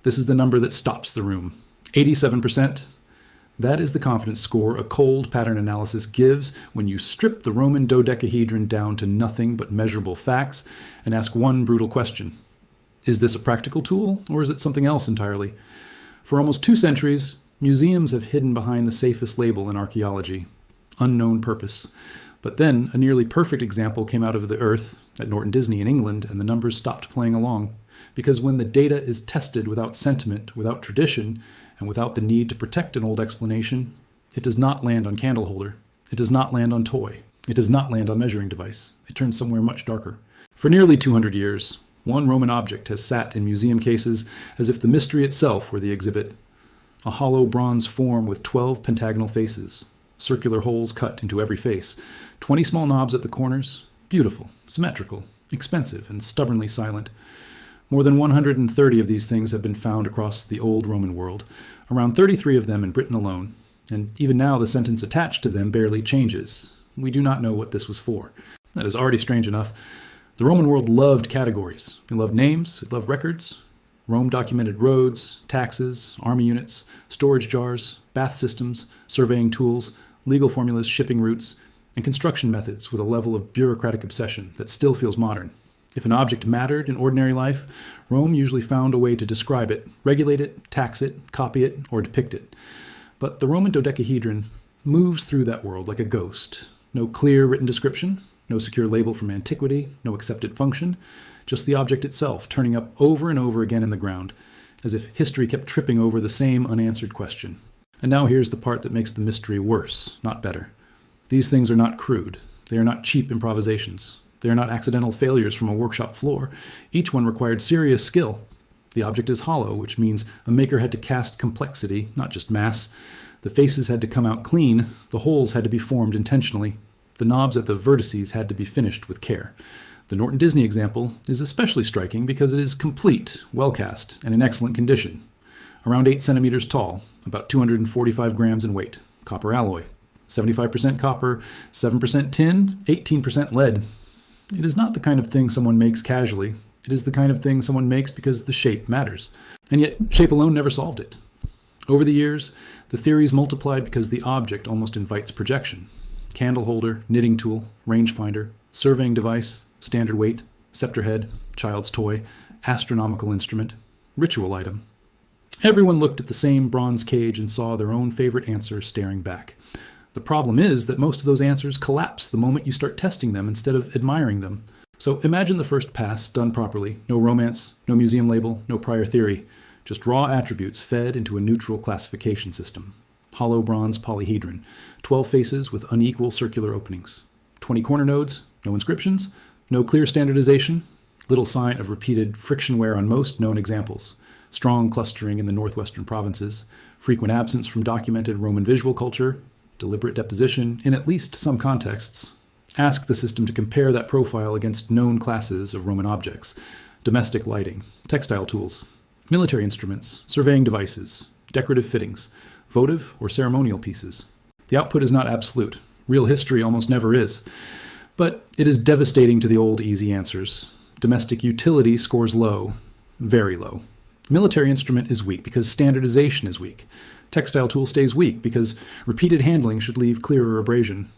This is the number that stops the room. 87%. That is the confidence score a cold pattern analysis gives when you strip the Roman dodecahedron down to nothing but measurable facts and ask one brutal question. Is this a practical tool, or is it something else entirely? For almost 2 centuries, museums have hidden behind the safest label in archaeology: unknown purpose. But then a nearly perfect example came out of the earth at Norton Disney in England, and the numbers stopped playing along. Because when the data is tested without sentiment, without tradition, and without the need to protect an old explanation, it does not land on candle holder. It does not land on toy. It does not land on measuring device. It turns somewhere much darker. For nearly 200 years, one Roman object has sat in museum cases as if the mystery itself were the exhibit. A hollow bronze form with 12 pentagonal faces, circular holes cut into every face, 20 small knobs at the corners, beautiful, symmetrical, expensive, and stubbornly silent. More than 130 of these things have been found across the old Roman world, around 33 of them in Britain alone, and even now the sentence attached to them barely changes. We do not know what this was for. That is already strange enough. The Roman world loved categories. It loved names, it loved records. Rome documented roads, taxes, army units, storage jars, bath systems, surveying tools, legal formulas, shipping routes, and construction methods with a level of bureaucratic obsession that still feels modern. If an object mattered in ordinary life, Rome usually found a way to describe it, regulate it, tax it, copy it, or depict it. But the Roman dodecahedron moves through that world like a ghost. No clear written description, no secure label from antiquity, no accepted function, just the object itself turning up over and over again in the ground, as if history kept tripping over the same unanswered question. And now here's the part that makes the mystery worse, not better. These things are not crude. They are not cheap improvisations. They are not accidental failures from a workshop floor. Each one required serious skill. The object is hollow, which means a maker had to cast complexity, not just mass. The faces had to come out clean. The holes had to be formed intentionally. The knobs at the vertices had to be finished with care. The Norton Disney example is especially striking because it is complete, well cast, and in excellent condition. Around 8 centimeters tall, about 245 grams in weight, copper alloy, 75% copper, 7% tin, 18% lead. It is not the kind of thing someone makes casually. It is the kind of thing someone makes because the shape matters. And yet, shape alone never solved it. Over the years, the theories multiplied because the object almost invites projection. Candle holder, knitting tool, rangefinder, surveying device, standard weight, scepter head, child's toy, astronomical instrument, ritual item. Everyone looked at the same bronze cage and saw their own favorite answer staring back. The problem is that most of those answers collapse the moment you start testing them instead of admiring them. So imagine the first pass done properly. No romance, no museum label, no prior theory. Just raw attributes fed into a neutral classification system. Hollow bronze polyhedron. 12 faces with unequal circular openings. 20 corner nodes, no inscriptions, no clear standardization, little sign of repeated friction wear on most known examples. Strong clustering in the northwestern provinces. Frequent absence from documented Roman visual culture. Deliberate deposition in at least some contexts. Ask the system to compare that profile against known classes of Roman objects: domestic lighting, textile tools, military instruments, surveying devices, decorative fittings, votive or ceremonial pieces. The output is not absolute. Real history almost never is. But it is devastating to the old easy answers. Domestic utility scores low, very low. Military instrument is weak because standardization is weak. Textile tool stays weak because repeated handling should leave clearer abrasion.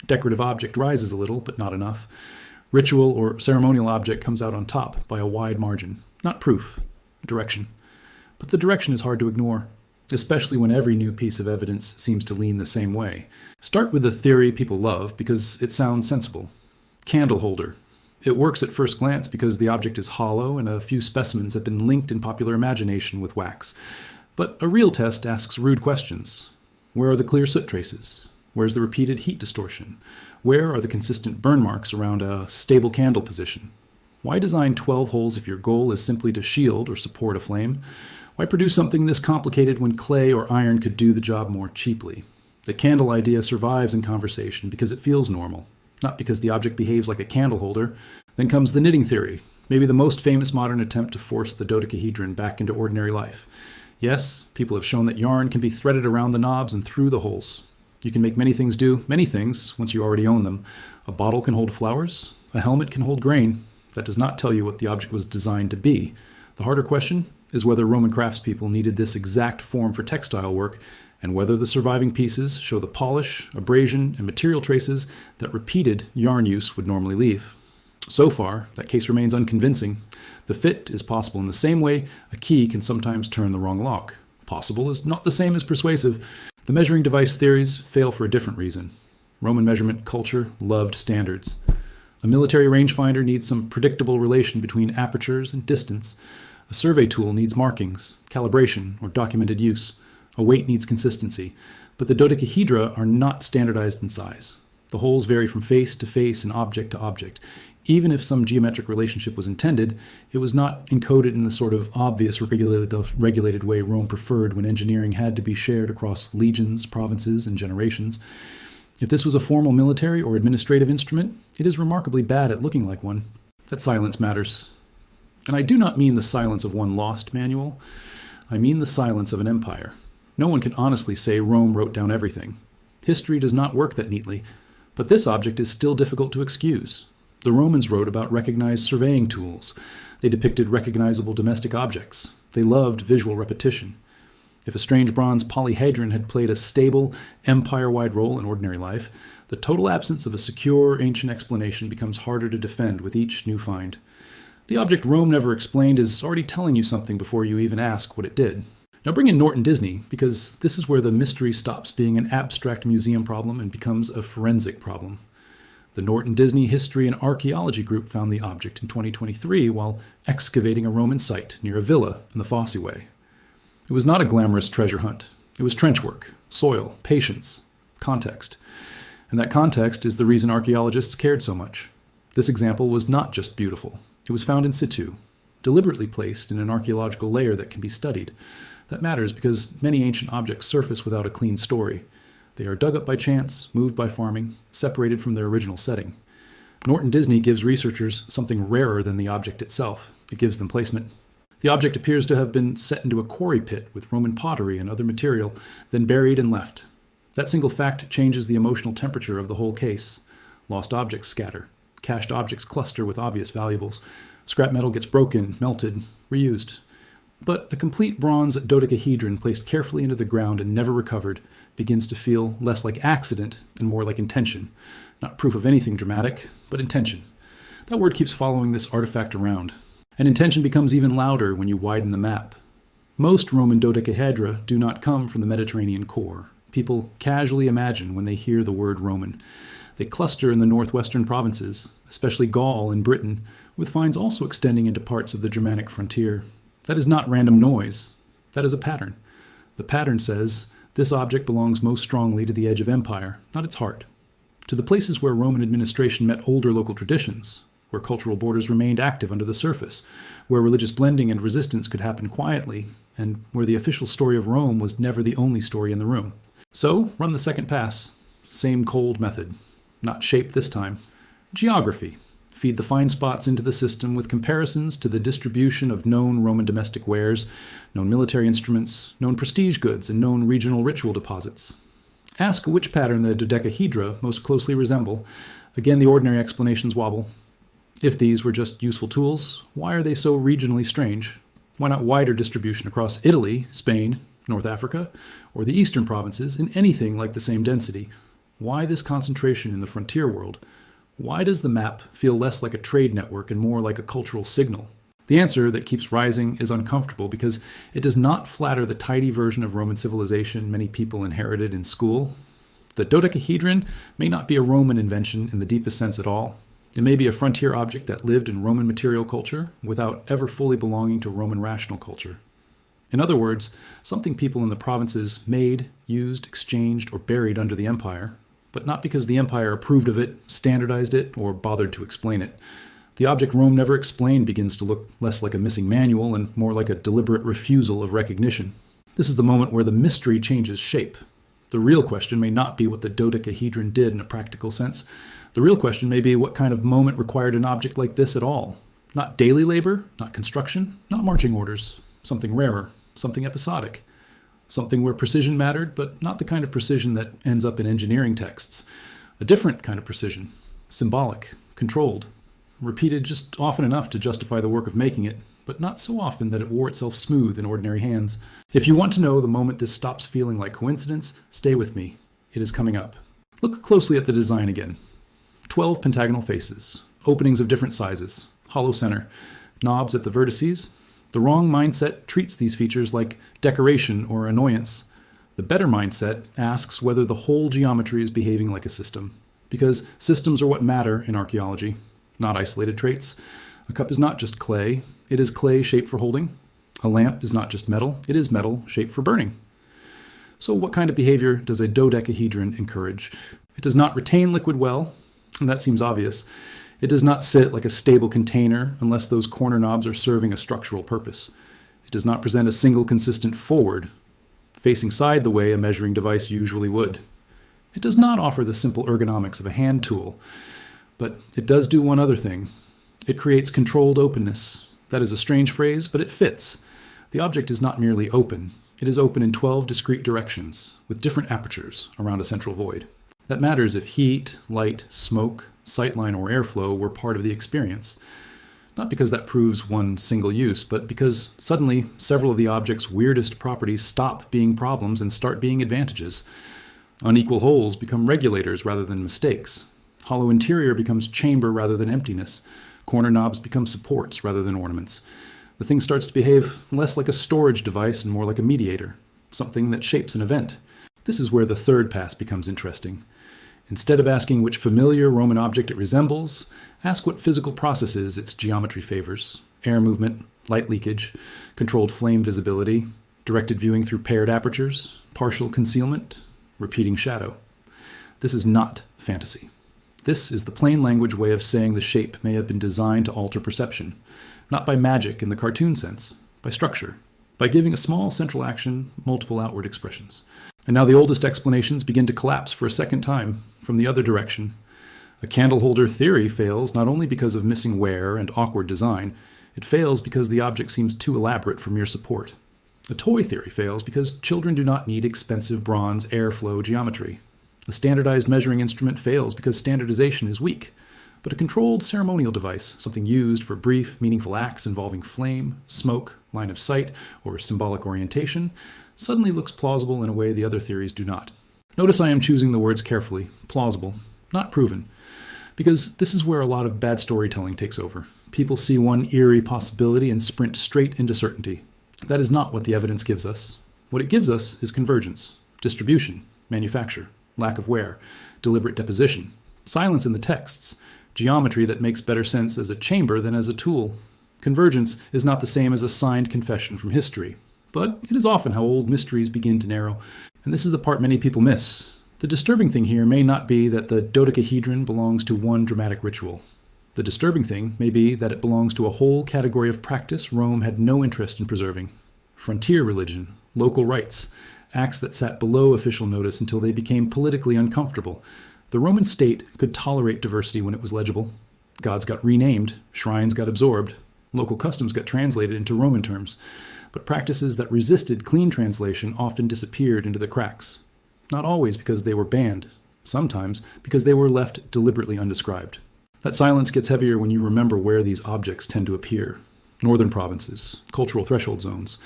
Decorative object rises a little, but not enough. Ritual or ceremonial object comes out on top by a wide margin. Not proof, direction. But the direction is hard to ignore, especially when every new piece of evidence seems to lean the same way. Start with the theory people love because it sounds sensible. Candle holder. It works at first glance because the object is hollow and a few specimens have been linked in popular imagination with wax. But a real test asks rude questions. Where are the clear soot traces? Where's the repeated heat distortion? Where are the consistent burn marks around a stable candle position? Why design 12 holes if your goal is simply to shield or support a flame? Why produce something this complicated when clay or iron could do the job more cheaply? The candle idea survives in conversation because it feels normal, not because the object behaves like a candle holder. Then comes the knitting theory, maybe the most famous modern attempt to force the dodecahedron back into ordinary life. Yes, people have shown that yarn can be threaded around the knobs and through the holes. You can make many things do many things once you already own them. A bottle can hold flowers. A helmet can hold grain. That does not tell you what the object was designed to be. The harder question, is whether Roman craftspeople needed this exact form for textile work, and whether the surviving pieces show the polish, abrasion, and material traces that repeated yarn use would normally leave. So far, that case remains unconvincing. The fit is possible in the same way a key can sometimes turn the wrong lock. Possible is not the same as persuasive. The measuring device theories fail for a different reason. Roman measurement culture loved standards. A military rangefinder needs some predictable relation between apertures and distance. A survey tool needs markings, calibration, or documented use. A weight needs consistency. But the dodecahedra are not standardized in size. The holes vary from face to face and object to object. Even if some geometric relationship was intended, it was not encoded in the sort of obvious regulated way Rome preferred when engineering had to be shared across legions, provinces, and generations. If this was a formal military or administrative instrument, it is remarkably bad at looking like one. That silence matters. And I do not mean the silence of one lost manual. I mean the silence of an empire. No one can honestly say Rome wrote down everything. History does not work that neatly, but this object is still difficult to excuse. The Romans wrote about recognized surveying tools. They depicted recognizable domestic objects. They loved visual repetition. If a strange bronze polyhedron had played a stable, empire-wide role in ordinary life, the total absence of a secure, ancient explanation becomes harder to defend with each new find. The object Rome never explained is already telling you something before you even ask what it did. Now bring in Norton Disney, because this is where the mystery stops being an abstract museum problem and becomes a forensic problem. The Norton Disney History and Archaeology Group found the object in 2023 while excavating a Roman site near a villa in the Fosse Way. It was not a glamorous treasure hunt. It was trench work, soil, patience, context. And that context is the reason archaeologists cared so much. This example was not just beautiful. It was found in situ, deliberately placed in an archaeological layer that can be studied. That matters because many ancient objects surface without a clean story. They are dug up by chance, moved by farming, separated from their original setting. Norton Disney gives researchers something rarer than the object itself. It gives them placement. The object appears to have been set into a quarry pit with Roman pottery and other material, then buried and left. That single fact changes the emotional temperature of the whole case. Lost objects scatter. Cached objects cluster with obvious valuables. Scrap metal gets broken, melted, reused. But a complete bronze dodecahedron placed carefully into the ground and never recovered begins to feel less like accident and more like intention. Not proof of anything dramatic, but intention. That word keeps following this artifact around. And intention becomes even louder when you widen the map. Most Roman dodecahedra do not come from the Mediterranean core. People casually imagine when they hear the word Roman. They cluster in the northwestern provinces, especially Gaul and Britain, with finds also extending into parts of the Germanic frontier. That is not random noise. That is a pattern. The pattern says, this object belongs most strongly to the edge of empire, not its heart. To the places where Roman administration met older local traditions, where cultural borders remained active under the surface, where religious blending and resistance could happen quietly, and where the official story of Rome was never the only story in the room. So, run the second pass. Same cold method. Not shape this time. Geography. Feed the fine spots into the system with comparisons to the distribution of known Roman domestic wares, known military instruments, known prestige goods, and known regional ritual deposits. Ask which pattern the dodecahedra most closely resemble. Again, the ordinary explanations wobble. If these were just useful tools, why are they so regionally strange? Why not wider distribution across Italy, Spain, North Africa, or the eastern provinces in anything like the same density? Why this concentration in the frontier world? Why does the map feel less like a trade network and more like a cultural signal? The answer that keeps rising is uncomfortable because it does not flatter the tidy version of Roman civilization many people inherited in school. The dodecahedron may not be a Roman invention in the deepest sense at all. It may be a frontier object that lived in Roman material culture without ever fully belonging to Roman rational culture. In other words, something people in the provinces made, used, exchanged, or buried under the empire, but not because the empire approved of it, standardized it, or bothered to explain it. The object Rome never explained begins to look less like a missing manual and more like a deliberate refusal of recognition. This is the moment where the mystery changes shape. The real question may not be what the dodecahedron did in a practical sense. The real question may be what kind of moment required an object like this at all. Not daily labor, not construction, not marching orders. Something rarer, something episodic. Something where precision mattered, but not the kind of precision that ends up in engineering texts. A different kind of precision, symbolic, controlled, repeated just often enough to justify the work of making it, but not so often that it wore itself smooth in ordinary hands. If you want to know the moment this stops feeling like coincidence, stay with me. It is coming up. Look closely at the design again. 12 pentagonal faces, openings of different sizes, hollow center, knobs at the vertices. The wrong mindset treats these features like decoration or annoyance. The better mindset asks whether the whole geometry is behaving like a system. Because systems are what matter in archaeology, not isolated traits. A cup is not just clay, it is clay shaped for holding. A lamp is not just metal, it is metal shaped for burning. So what kind of behavior does a dodecahedron encourage? It does not retain liquid well, and that seems obvious. It does not sit like a stable container unless those corner knobs are serving a structural purpose. It does not present a single consistent forward, facing side the way a measuring device usually would. It does not offer the simple ergonomics of a hand tool, but it does do one other thing. It creates controlled openness. That is a strange phrase, but it fits. The object is not merely open. It is open in 12 discrete directions, with different apertures around a central void. That matters if heat, light, smoke, sightline, or airflow were part of the experience. Not because that proves one single use, but because suddenly several of the object's weirdest properties stop being problems and start being advantages. Unequal holes become regulators rather than mistakes. Hollow interior becomes chamber rather than emptiness. Corner knobs become supports rather than ornaments. The thing starts to behave less like a storage device and more like a mediator, something that shapes an event. This is where the third pass becomes interesting. Instead of asking which familiar Roman object it resembles, ask what physical processes its geometry favors. Air movement, light leakage, controlled flame visibility, directed viewing through paired apertures, partial concealment, repeating shadow. This is not fantasy. This is the plain language way of saying the shape may have been designed to alter perception, not by magic in the cartoon sense, by structure, by giving a small central action multiple outward expressions. And now the oldest explanations begin to collapse for a second time from the other direction. A candle holder theory fails not only because of missing wear and awkward design, it fails because the object seems too elaborate for mere support. A toy theory fails because children do not need expensive bronze airflow geometry. A standardized measuring instrument fails because standardization is weak. But a controlled ceremonial device, something used for brief, meaningful acts involving flame, smoke, line of sight, or symbolic orientation, suddenly looks plausible in a way the other theories do not. Notice I am choosing the words carefully. Plausible, not proven. Because this is where a lot of bad storytelling takes over. People see one eerie possibility and sprint straight into certainty. That is not what the evidence gives us. What it gives us is convergence, distribution, manufacture, lack of wear, deliberate deposition, silence in the texts, geometry that makes better sense as a chamber than as a tool. Convergence is not the same as a signed confession from history, but it is often how old mysteries begin to narrow, and this is the part many people miss. The disturbing thing here may not be that the dodecahedron belongs to one dramatic ritual. The disturbing thing may be that it belongs to a whole category of practice Rome had no interest in preserving. Frontier religion, local rites, acts that sat below official notice until they became politically uncomfortable. The Roman state could tolerate diversity when it was legible. Gods got renamed, shrines got absorbed, local customs got translated into Roman terms, but practices that resisted clean translation often disappeared into the cracks. Not always because they were banned, sometimes because they were left deliberately undescribed. That silence gets heavier when you remember where these objects tend to appear. Northern provinces, cultural threshold zones,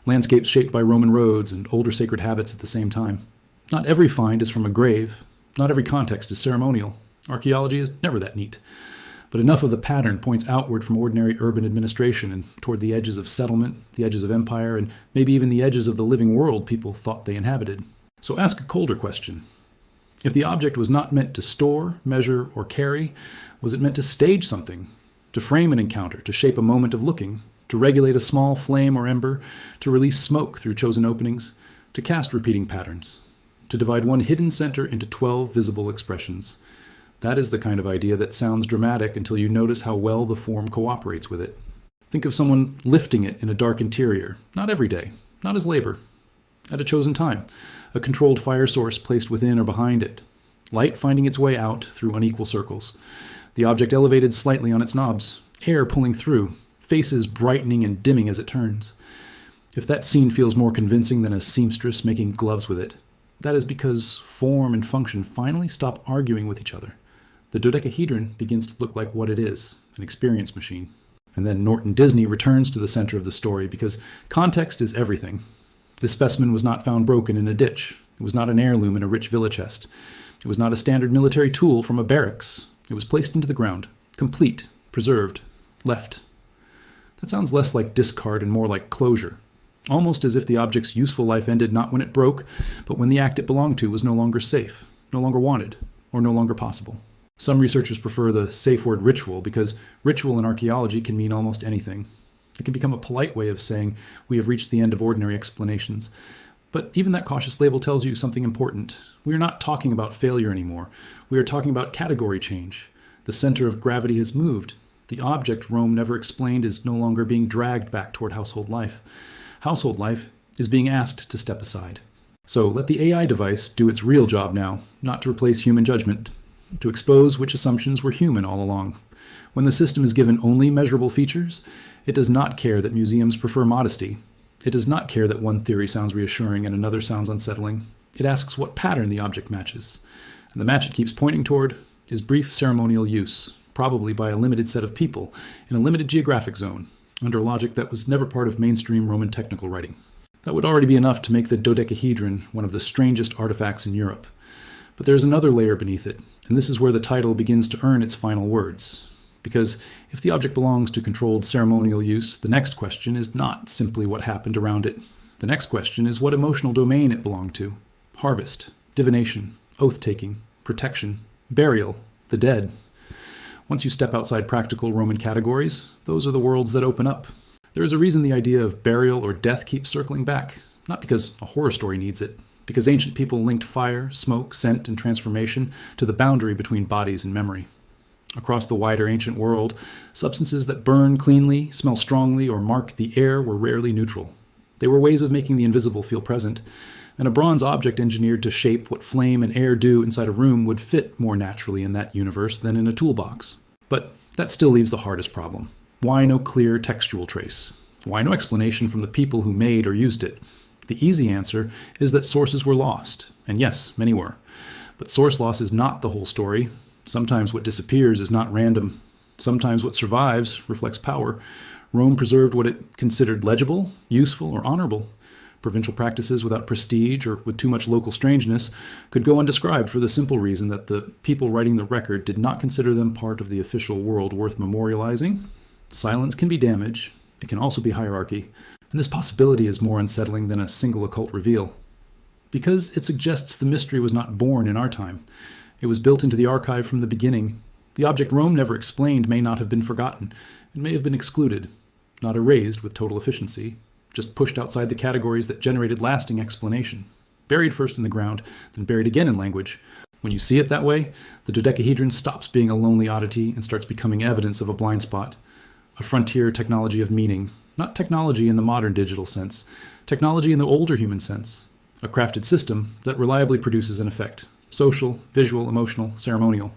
landscapes shaped by Roman roads and older sacred habits at the same time. Not every find is from a grave. Not every context is ceremonial. Archaeology is never that neat. But enough of the pattern points outward from ordinary urban administration and toward the edges of settlement, the edges of empire, and maybe even the edges of the living world people thought they inhabited. So ask a colder question. If the object was not meant to store, measure, or carry, was it meant to stage something? To frame an encounter, to shape a moment of looking, to regulate a small flame or ember, to release smoke through chosen openings, to cast repeating patterns, to divide one hidden center into 12 visible expressions. That is the kind of idea that sounds dramatic until you notice how well the form cooperates with it. Think of someone lifting it in a dark interior, not every day, not as labor, at a chosen time, a controlled fire source placed within or behind it, light finding its way out through unequal circles, the object elevated slightly on its knobs, air pulling through, faces brightening and dimming as it turns. If that scene feels more convincing than a seamstress making gloves with it, that is because form and function finally stop arguing with each other. The dodecahedron begins to look like what it is, an experience machine. And then Norton Disney returns to the center of the story because context is everything. This specimen was not found broken in a ditch. It was not an heirloom in a rich villa chest. It was not a standard military tool from a barracks. It was placed into the ground, complete, preserved, left. That sounds less like discard and more like closure. Almost as if the object's useful life ended not when it broke, but when the act it belonged to was no longer safe, no longer wanted, or no longer possible. Some researchers prefer the safe word ritual because ritual in archaeology can mean almost anything. It can become a polite way of saying we have reached the end of ordinary explanations. But even that cautious label tells you something important. We are not talking about failure anymore. We are talking about category change. The center of gravity has moved. The object Rome never explained is no longer being dragged back toward household life. Household life is being asked to step aside. So let the AI device do its real job now, not to replace human judgment, to expose which assumptions were human all along. When the system is given only measurable features, it does not care that museums prefer modesty. It does not care that one theory sounds reassuring and another sounds unsettling. It asks what pattern the object matches. And the match it keeps pointing toward is brief ceremonial use, probably by a limited set of people, in a limited geographic zone, under a logic that was never part of mainstream Roman technical writing. That would already be enough to make the Dodecahedron one of the strangest artifacts in Europe. But there is another layer beneath it, and this is where the title begins to earn its final words. Because if the object belongs to controlled ceremonial use, the next question is not simply what happened around it. The next question is what emotional domain it belonged to. Harvest, divination, oath-taking, protection, burial, the dead. Once you step outside practical Roman categories, those are the worlds that open up. There is a reason the idea of burial or death keeps circling back, not because a horror story needs it, because ancient people linked fire, smoke, scent, and transformation to the boundary between bodies and memory. Across the wider ancient world, substances that burn cleanly, smell strongly, or mark the air were rarely neutral. They were ways of making the invisible feel present, and a bronze object engineered to shape what flame and air do inside a room would fit more naturally in that universe than in a toolbox. But that still leaves the hardest problem. Why no clear textual trace? Why no explanation from the people who made or used it? The easy answer is that sources were lost, and yes, many were. But source loss is not the whole story. Sometimes what disappears is not random. Sometimes what survives reflects power. Rome preserved what it considered legible, useful, or honorable. Provincial practices without prestige or with too much local strangeness could go undescribed for the simple reason that the people writing the record did not consider them part of the official world worth memorializing. Silence can be damage. It can also be hierarchy. And this possibility is more unsettling than a single occult reveal. Because it suggests the mystery was not born in our time. It was built into the archive from the beginning. The object Rome never explained may not have been forgotten. It may have been excluded, not erased with total efficiency, just pushed outside the categories that generated lasting explanation. Buried first in the ground, then buried again in language. When you see it that way, the dodecahedron stops being a lonely oddity and starts becoming evidence of a blind spot, a frontier technology of meaning, not technology in the modern digital sense, technology in the older human sense, a crafted system that reliably produces an effect. Social, visual, emotional, ceremonial.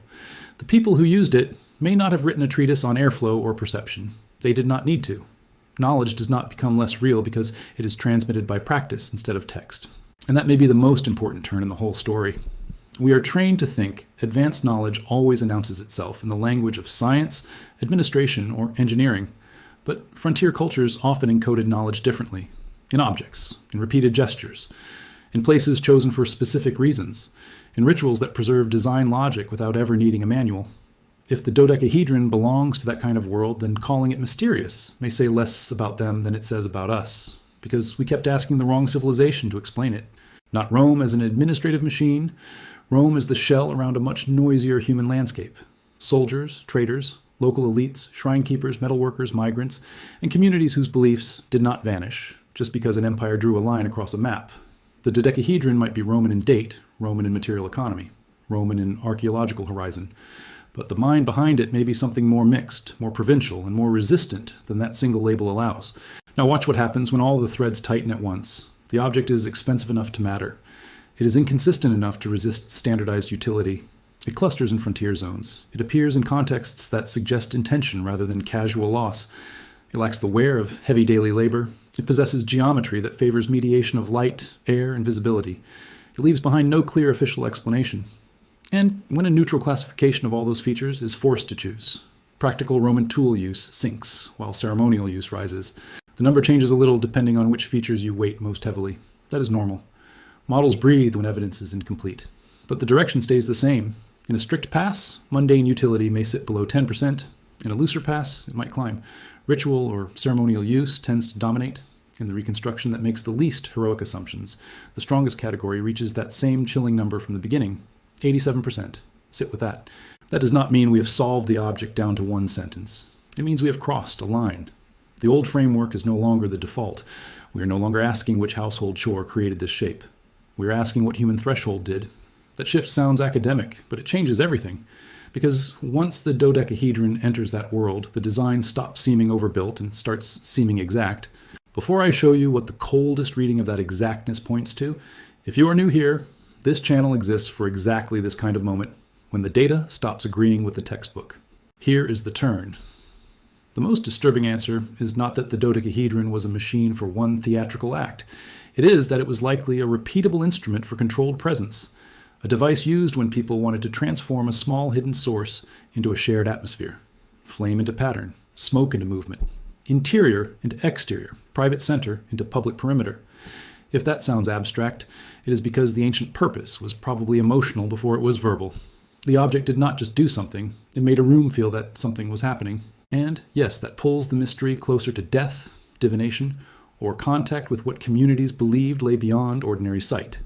The people who used it may not have written a treatise on airflow or perception. They did not need to. Knowledge does not become less real because it is transmitted by practice instead of text. And that may be the most important turn in the whole story. We are trained to think advanced knowledge always announces itself in the language of science, administration, or engineering. But frontier cultures often encoded knowledge differently, in objects, in repeated gestures, in places chosen for specific reasons, in rituals that preserve design logic without ever needing a manual. If the dodecahedron belongs to that kind of world, then calling it mysterious may say less about them than it says about us, because we kept asking the wrong civilization to explain it. Not Rome as an administrative machine, Rome as the shell around a much noisier human landscape. Soldiers, traders, local elites, shrine keepers, metalworkers, migrants, and communities whose beliefs did not vanish just because an empire drew a line across a map. The dodecahedron might be Roman in date, Roman in material economy, Roman in archaeological horizon, but the mind behind it may be something more mixed, more provincial, and more resistant than that single label allows. Now watch what happens when all the threads tighten at once. The object is expensive enough to matter. It is inconsistent enough to resist standardized utility. It clusters in frontier zones. It appears in contexts that suggest intention rather than casual loss. It lacks the wear of heavy daily labor. It possesses geometry that favors mediation of light, air, and visibility. It leaves behind no clear official explanation. And when a neutral classification of all those features is forced to choose, Practical Roman tool use sinks, while ceremonial use rises. The number changes a little depending on which features you weight most heavily. That is normal. Models breathe when evidence is incomplete. But the direction stays the same. In a strict pass, mundane utility may sit below 10%. In a looser pass, it might climb. Ritual or ceremonial use tends to dominate. In the reconstruction that makes the least heroic assumptions, the strongest category reaches that same chilling number from the beginning, 87%. Sit with that. That does not mean we have solved the object down to one sentence. It means we have crossed a line. The old framework is no longer the default. We are no longer asking which household chore created this shape. We are asking what human threshold did. That shift sounds academic, but it changes everything. Because once the dodecahedron enters that world, the design stops seeming overbuilt and starts seeming exact. Before I show you what the coldest reading of that exactness points to, if you are new here, this channel exists for exactly this kind of moment, when the data stops agreeing with the textbook. Here is the turn. The most disturbing answer is not that the dodecahedron was a machine for one theatrical act. It is that it was likely a repeatable instrument for controlled presence, a device used when people wanted to transform a small hidden source into a shared atmosphere, flame into pattern, smoke into movement, interior into exterior, private center into public perimeter. If that sounds abstract, it is because the ancient purpose was probably emotional before it was verbal. The object did not just do something, it made a room feel that something was happening. And yes, that pulls the mystery closer to death, divination, or contact with what communities believed lay beyond ordinary sight.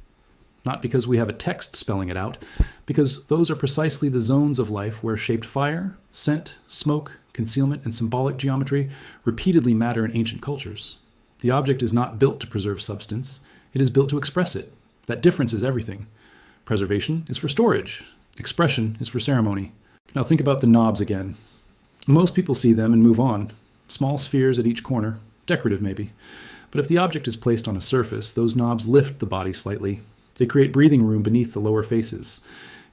Not because we have a text spelling it out, because those are precisely the zones of life where shaped fire, scent, smoke, concealment, and symbolic geometry repeatedly matter in ancient cultures. The object is not built to preserve substance, it is built to express it. That difference is everything. Preservation is for storage. Expression is for ceremony. Now think about the knobs again. Most people see them and move on. Small spheres at each corner, decorative maybe. But if the object is placed on a surface, those knobs lift the body slightly. They create breathing room beneath the lower faces.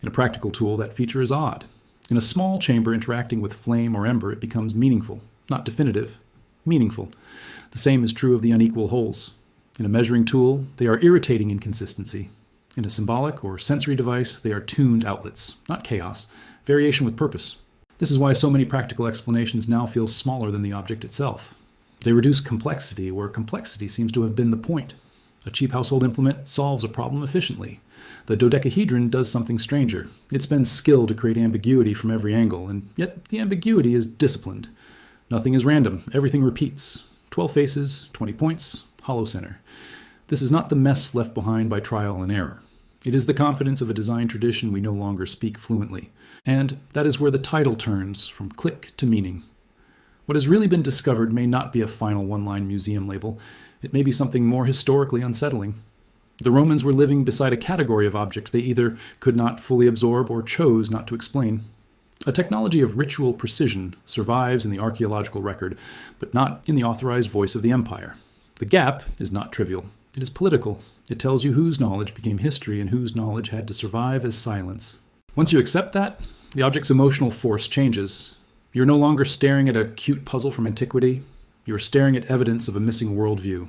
In a practical tool, that feature is odd. In a small chamber interacting with flame or ember, it becomes meaningful, not definitive, meaningful. The same is true of the unequal holes. In a measuring tool, they are irritating inconsistency. In a symbolic or sensory device, they are tuned outlets, not chaos, variation with purpose. This is why so many practical explanations now feel smaller than the object itself. They reduce complexity where complexity seems to have been the point. A cheap household implement solves a problem efficiently. The dodecahedron does something stranger. It spends skill to create ambiguity from every angle, and yet the ambiguity is disciplined. Nothing is random. Everything repeats. 12 faces, 20 points, hollow center. This is not the mess left behind by trial and error. It is the confidence of a design tradition we no longer speak fluently. And that is where the title turns from click to meaning. What has really been discovered may not be a final one-line museum label. It may be something more historically unsettling. The Romans were living beside a category of objects they either could not fully absorb or chose not to explain. A technology of ritual precision survives in the archaeological record, but not in the authorized voice of the empire. The gap is not trivial. It is political. It tells you whose knowledge became history and whose knowledge had to survive as silence. Once you accept that, the object's emotional force changes. You're no longer staring at a cute puzzle from antiquity. You're staring at evidence of a missing worldview.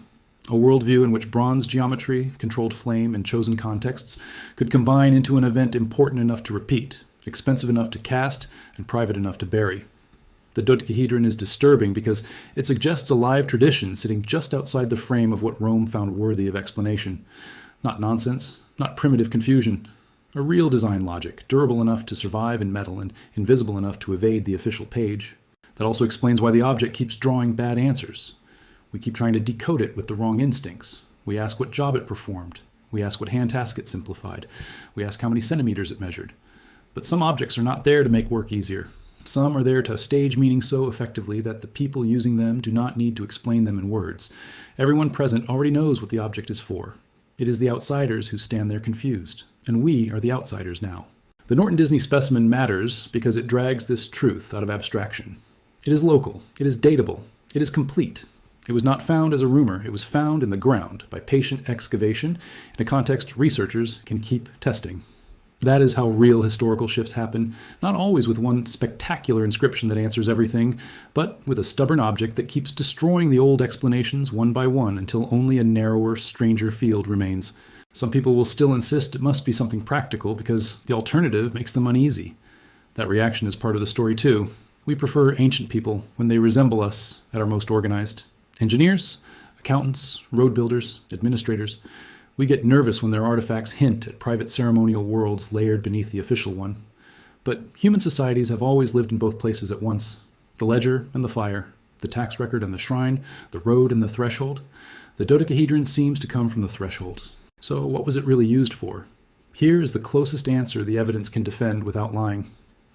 A worldview in which bronze geometry, controlled flame, and chosen contexts could combine into an event important enough to repeat, expensive enough to cast, and private enough to bury. The dodecahedron is disturbing because it suggests a live tradition sitting just outside the frame of what Rome found worthy of explanation. Not nonsense, not primitive confusion. A real design logic, durable enough to survive in metal and invisible enough to evade the official page. That also explains why the object keeps drawing bad answers. We keep trying to decode it with the wrong instincts. We ask what job it performed. We ask what hand task it simplified. We ask how many centimeters it measured. But some objects are not there to make work easier. Some are there to stage meaning so effectively that the people using them do not need to explain them in words. Everyone present already knows what the object is for. It is the outsiders who stand there confused, and we are the outsiders now. The Norton Disney specimen matters because it drags this truth out of abstraction. It is local, it is datable, it is complete. It was not found as a rumor, it was found in the ground by patient excavation in a context researchers can keep testing. That is how real historical shifts happen, not always with one spectacular inscription that answers everything, but with a stubborn object that keeps destroying the old explanations one by one until only a narrower, stranger field remains. Some people will still insist it must be something practical because the alternative makes them uneasy. That reaction is part of the story too. We prefer ancient people when they resemble us at our most organized. Engineers, accountants, road builders, administrators. We get nervous when their artifacts hint at private ceremonial worlds layered beneath the official one. But human societies have always lived in both places at once. The ledger and the fire, the tax record and the shrine, the road and the threshold. The dodecahedron seems to come from the threshold. So what was it really used for? Here is the closest answer the evidence can defend without lying.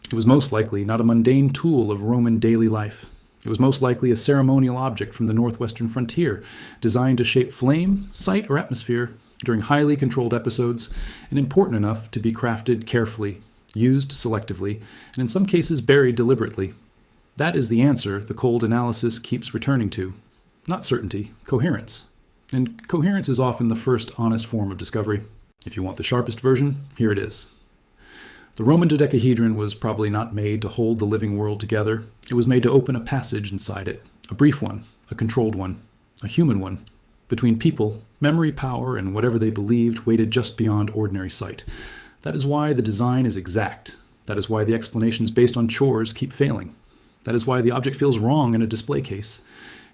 It was most likely not a mundane tool of Roman daily life. It was most likely a ceremonial object from the northwestern frontier, designed to shape flame, sight, or atmosphere during highly controlled episodes, and important enough to be crafted carefully, used selectively, and in some cases buried deliberately. That is the answer the cold analysis keeps returning to. Not certainty, coherence. And coherence is often the first honest form of discovery. If you want the sharpest version, here it is. The Roman dodecahedron was probably not made to hold the living world together. It was made to open a passage inside it, a brief one, a controlled one, a human one. Between people, memory power and whatever they believed waited just beyond ordinary sight. That is why the design is exact. That is why the explanations based on chores keep failing. That is why the object feels wrong in a display case.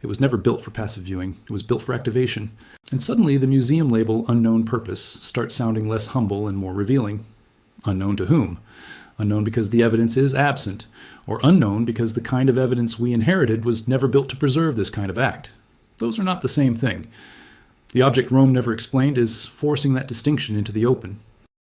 It was never built for passive viewing. It was built for activation. And suddenly the museum label unknown purpose starts sounding less humble and more revealing. Unknown to whom? Unknown because the evidence is absent, or unknown because the kind of evidence we inherited was never built to preserve this kind of act. Those are not the same thing. The object Rome never explained is forcing that distinction into the open.